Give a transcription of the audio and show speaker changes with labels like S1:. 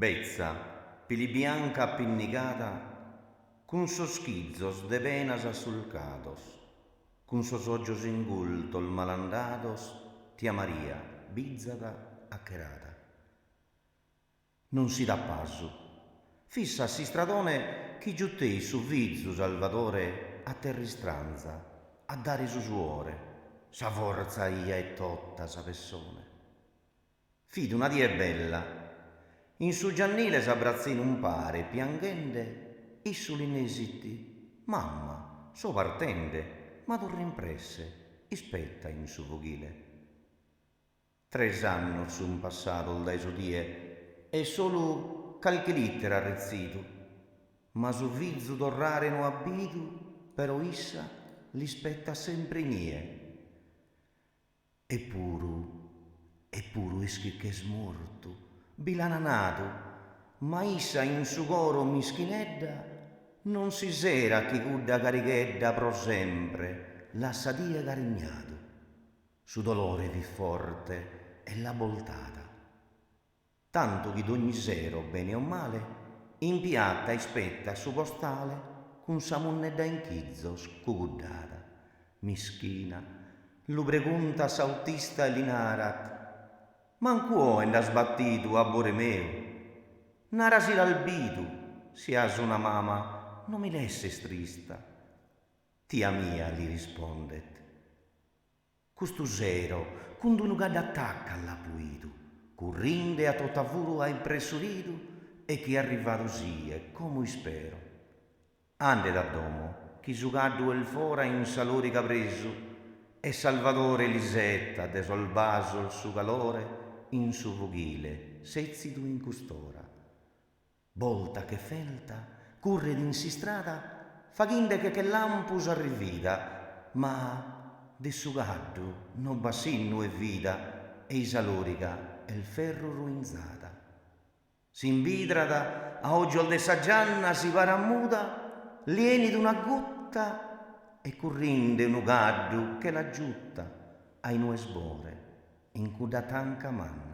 S1: Bezza, pili bianca appinnigada, cun sos schizzos de penas assulcados, cun sos ojos ingultos malandados, tia Maria, bizzada accherata. Non si dà pasu, fissa si stradone chi giuttei su vizzu Salvatore a terristranza, a dare su suore, sa forza ia e totta sa persone. Fide una die bella, in su giannile s'abbrazzin un pare, pianghende, issu l'inesitti, mamma, so partende, ma tu rimpresse, ispetta in su voghile. 3 anni sun passato dai su die, e solo calche littera arrezzito, ma su vizzu torrare no abitu, però issa li spetta sempre nie. Eppuru ischi che smorto, bilananato, ma issa in su coro mischinedda non si sera chi cudda carichedda pro sempre, la sadia carignato. Su dolore vi forte e la boltata. Tanto chi d'ogni sero, bene o male, in piatta ispetta su postale con sa monedda in chizzo scuguddata, mischina, lu pregunta s'autista e l'inarat, mancuò enda sbattitu a bore meo, nara si l'albitu, si as una mama, non mi lesses trista. Tia mia, gli rispondet, custu sero, cundu nu cadda attacca all'appuitu, currinde a totavuru a impressuritu, e chi arrivato sie, come spero. Ande da domo, chi su caddu el fora in salorica presu, e Salvatore Lisetta de sol baso il su calore, in su voghile, sezzitu in custora. Volta che felta, curre d'insistrada, faghinde che lampus arrivida, ma de su caddu non bassinnu e vida, e isalorica e il ferro ruinzata. S'invidrada a oggiol de sa gianna si paramuda, lieni d'una gutta e currinde unu caddu che la giutta ai nue sbore in cuda tanca manna.